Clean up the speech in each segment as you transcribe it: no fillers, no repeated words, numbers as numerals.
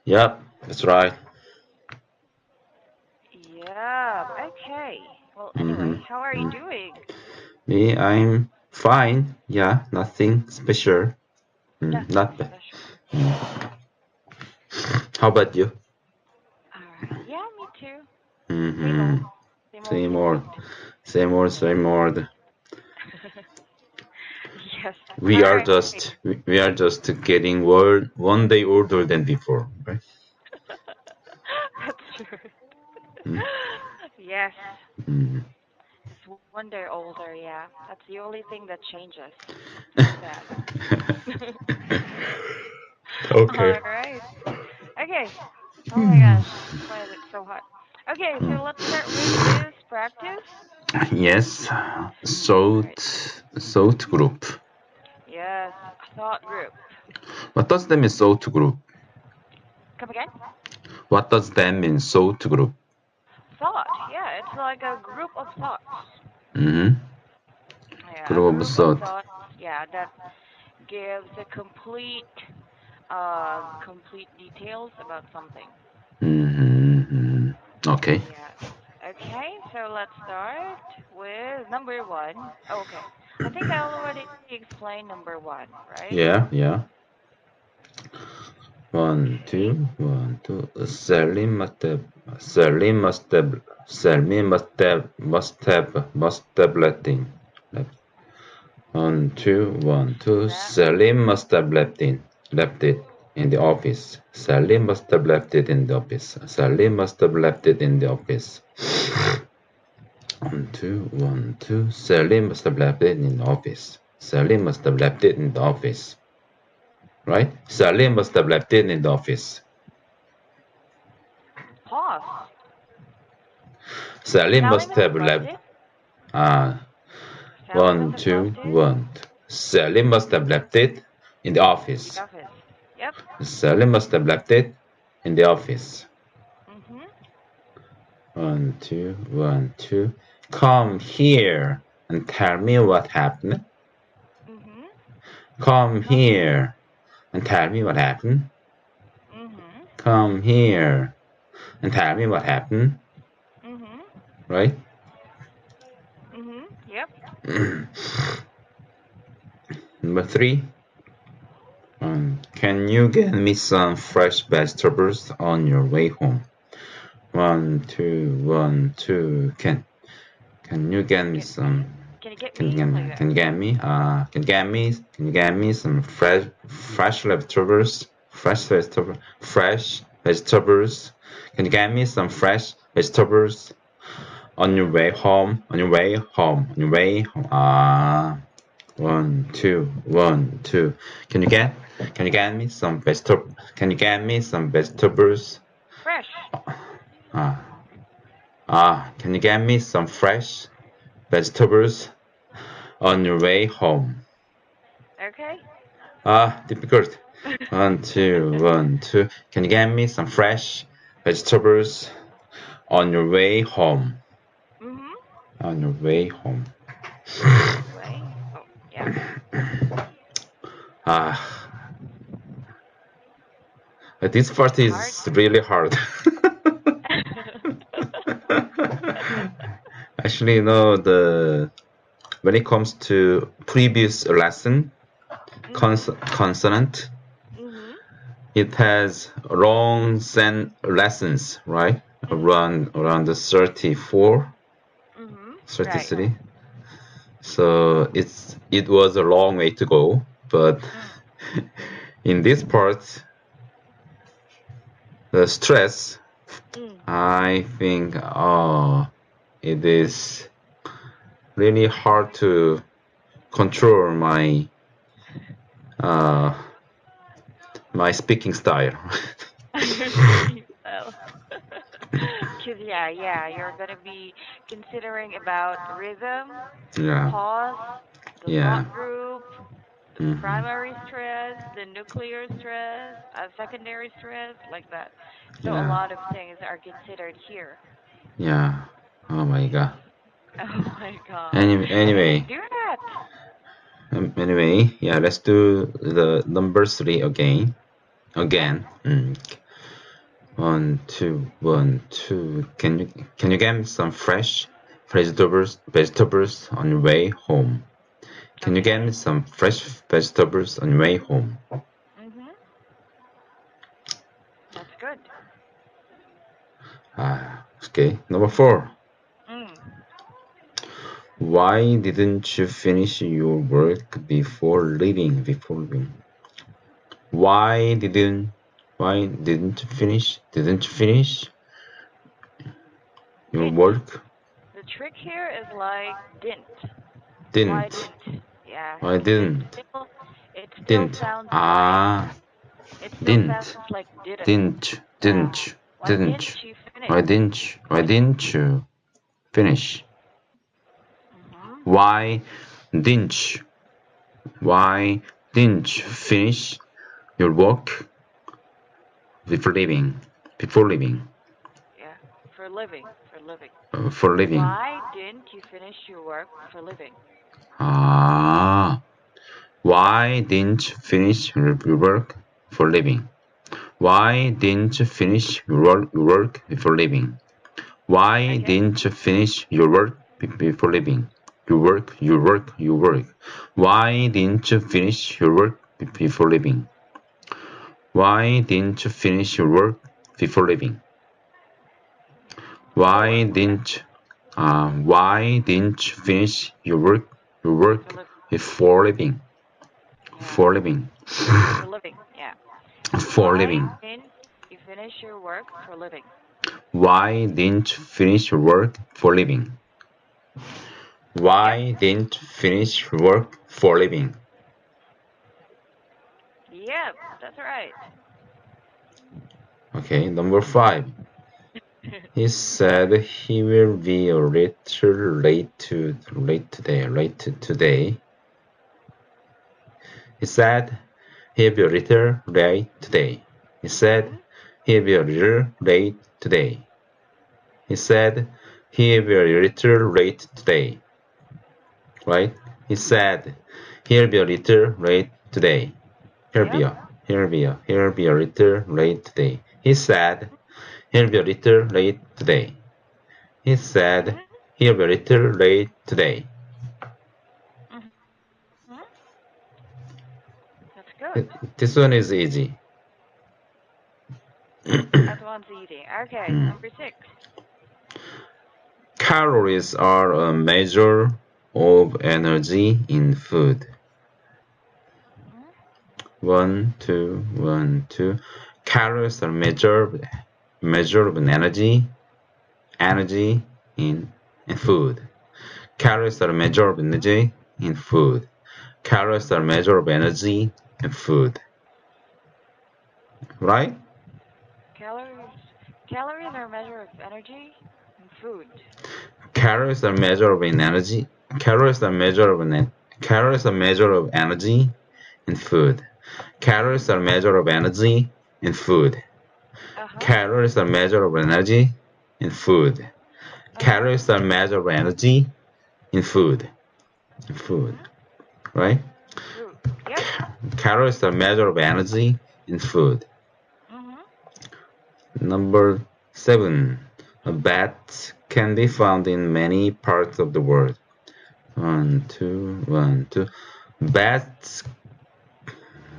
Yep, that's right. Yeah, okay. Well, Mm-hmm. anyway, how are you Mm. doing? Me, I'm fine. Yeah, nothing special. Nothing Not bad. special. Mm. How about you? Alright. Yeah, me too. Same Mm-hmm. old. Same old, Same same old. old. Same old, same old. Yes. We are Alright. just we are just getting one day older than before, right? That's true. Mm. Yes. Mm. Just one day older, yeah. That's the only thing that changes. So sad. Okay. Alright. Okay. Oh my Hmm. gosh. Why is it so hot? Okay, Hmm. so let's start with this practice. Yes, Alright. thought group. Yes. Thought group. What does that mean, thought group? Come again? What does that mean, thought group? Thought. Yeah, it's like a group of thoughts. Mm-hmm. Yeah, a Group of group of thought. thoughts. Yeah, that gives a complete details about something. Mm-hmm. Okay. Yes. Okay, so let's start with number one. Oh, okay. I think I already explained number one, right? Yeah, yeah. Okay. 1, 2. Sally must have left. 1, 2. That. Sally must have left it in the office. Sally must have left it in the office. Sally must have left it in the office. 1, 2. Sally must have left it in the office. Sally must have left it in the office. Right? Sally must have left it in the office. Pause. Sally Sally must must have have left left. it. Ah, Sally must one, have two, left it one. Sally must have left it in the in the office. office. Yep. Sally must have left it in the office. Mhm. 1, 2. Come here and tell me what happened. Mhm. Come Come here. here and tell me what happened. Mhm. Come here and tell me what happened. Mhm. Right? Mhm. Yep. Number 3. Can you get me some fresh vegetables on your way home? 1, 2. Can you get me Get some? can you get Can you me get me? like that? Can you get me? Can you get me some fresh vegetables? Fresh vegetables. Can you get me some fresh vegetables on your way home? On your way home. On your way home. 1, 2. Can you get me some vegetable? Can you get me some vegetables? Fresh. Ah, can you get me some fresh vegetables on your way home? Okay. Difficult. 1, 2. Can you get me some fresh vegetables on your way home? Mhm. On your way home. On your way. Oh, yeah. Ah, this part Hard. is really hard. Actually, the when it comes to previous lesson, Mhm. consonant, Mhm. it has long lessons, right? Mhm. Around the 34, Mhm. Right. 33. So it was a long way to go, but Mm. in this part, the stress, Mm. I think, it is really hard to control uh, my speaking style. Your speaking style. Cause yeah, you're gonna be considering about rhythm, Yeah, pause, the yeah. thought group, the Hmm. primary stress, the nuclear stress, secondary stress, like that. So a Yeah, lot of things are considered here. yeah. Oh my god. Oh my god. Anyway, Hey, anyway, do that. yeah. Let's do the number 3 again. Okay. Again. One, two, one, two. Can you get me some fresh vegetables on your way home? Can you get Okay. me some fresh vegetables on your way home? Mhm. That's good. Okay. Number four. Mm. Why didn't you finish your work before leaving? Before leaving. Why didn't you finish? Didn't you finish your Didn't. work? The trick here is like didn't. Why Didn't. didn't? Yeah, Why because didn't? it still Didn't. sounds like Ah, it still sounds didn't. like didn't. Didn't. Yeah. Didn't. Why didn't Didn't. you finish? Why didn't you finish? Mhm. Why didn't you? Why didn't you finish your work before leaving? Before leaving. Yeah. For living. For living. For leaving. Why didn't you finish your work for living? Ah. Why didn't you finish your work for leaving? Why didn't you finish your work before leaving? Why Okay. didn't you finish your work before leaving? Your work. Why didn't you finish your work before leaving? Why didn't you finish your work before leaving? For. Why Yeah. didn't why didn't you finish your For work living. before leaving? Yeah. For living. For living. Yeah. For Why living. didn't you finish your work for living? Why didn't you finish your work for living? Yep. Why didn't you finish your work for living? Yep. That's right. Okay, number five. He said he will be a little late today. He said he'll be a little late today. He said Mhm. he'll be a little late today. He said he'll be a little late today. Right? He said he'll be a little late today. He'll be Yep. a he'll be a little late today. He said he'll be a little late today. He said Mhm. he'll be a little late today. Mhm. That's good. This one is easy. That one's easy. Okay. Number six. Calories are a measure of energy in food. Mhm. One, two, one, two. Calories are measure of energy in food. Calories are measure of energy in food. Calories are measure of energy in food. Right? Calories. Calories are a measure of energy in food. Calories are measure of energy. Calories are measure of calories are measure of energy in food. Calories Mhm. are measure of energy in food. Uh huh. Calories are measure of energy in food. Uh huh. Calories are measure of energy in food. In food, Mhm. right? Food. Yep. Calories are measure of energy in food. Mhm. Number seven. Bats can be found in many parts of the world. One, two, one, two. Bats,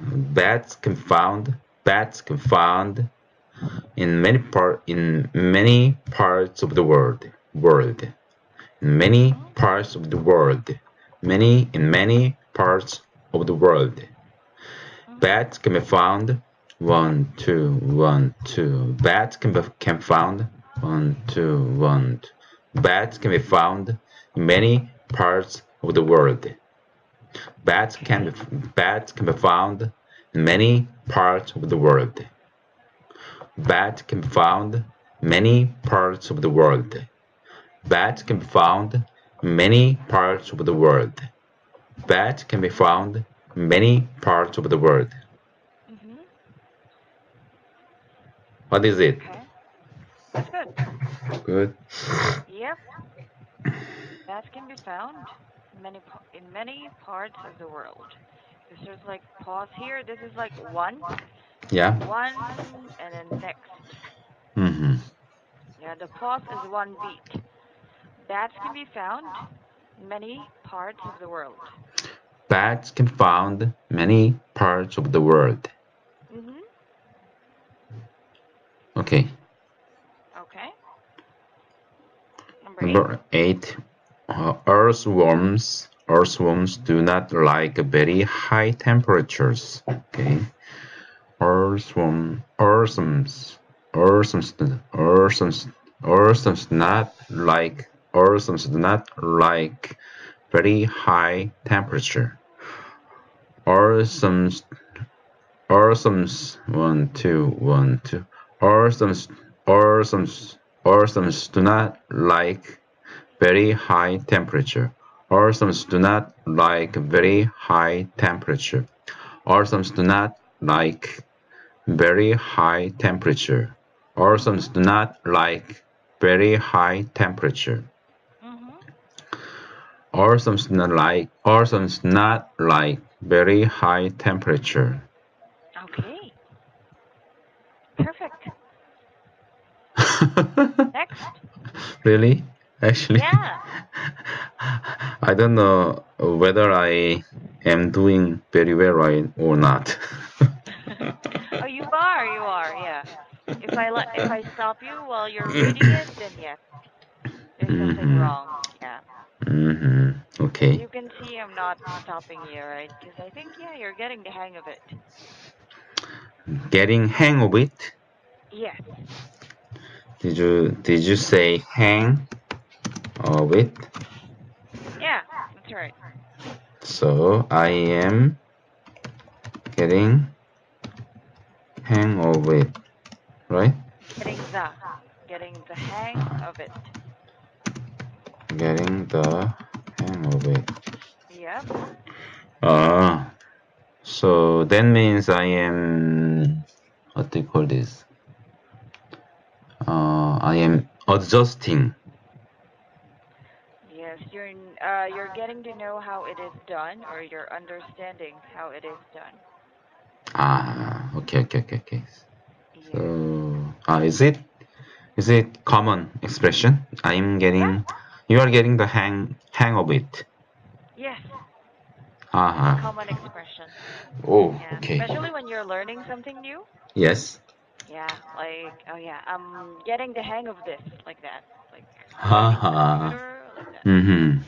bats can found in many parts of the world. In many Mhm. parts of the world. In many parts of the world. Mhm. Bats can be found. One, two, one, two. Bats can found. One, two, one. Two. Bats can be found in many parts of the world. Bats can be Okay. bats can be found in many parts of the world. Bats can be found in many parts of the world. Bats can Mhm. be found in many parts of the world. Bats can be found in many parts of the world. Mhm. What is it? Okay. That's good. Good. Yep. Bats can be found in many parts of the world. If there's like pause here, this is like one, Yeah. one, and then next. Mm-hmm. Yeah, the pause is one beat. Bats can be found in many parts of the world. Bats can found many parts of the world. Mhm. Okay. Okay. Number 8. Number 8. Earthworms do not like very high temperatures. Okay. Earthworms, earthworms, earthworms do not like very high temperature. Earthworms, earthworms, 1, 2, 1, 2. Earthworms, earthworms do not like very high temperature. Earthworms do not like very high temperature. Earthworms do not like very high temperature. Mhm. Orsons do not like very high temperature. Mhm. Orsons not like very high temperature. Okay. Perfect. Next. Really? Actually, Yeah. I don't know whether I am doing very well right or not. Oh, you are. You are. Yeah. If I stop you while you're reading it, then yes, there's something Mm-hmm. wrong. Yeah. Mm-hmm. As Okay. you can see, I'm not stopping you, right? Because I think, yeah, you're getting the hang of it. Getting hang of it. Yes. Did you say hang of it? Yeah, that's right. So I am getting hang of it, right? Getting the, getting the hang of it. Getting the hang of it. Yep. Ah, so that means I am, what do you call this? I am adjusting. Yes, you're getting to know how it is done, or you're understanding how it is done. Ah, okay, okay, okay, okay. So, Yes. is it common expression? Yeah. You are getting the hang of it. Yes. It's a Ah, common expression. oh, Yeah, okay. especially when you're learning something new. Yes. Yeah, like, oh yeah, I'm getting the hang of this, like that. Like learning Haha. computer, like that. Mm-hmm.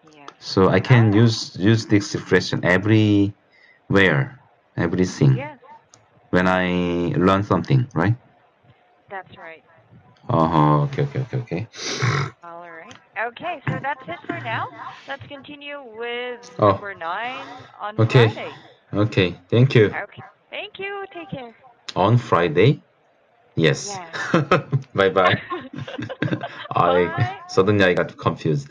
Yes. So I All can right. use this expression everywhere, everything Yes, when I learn something, right? that's right. Oh, okay, okay, okay, okay. All right. Okay, so that's it for now. Let's continue with Oh, number 9 on okay, Friday. okay. Thank you. Okay. Thank you. Take care. On Friday? Yes. Yes. Bye bye. I Bye. suddenly I got confused.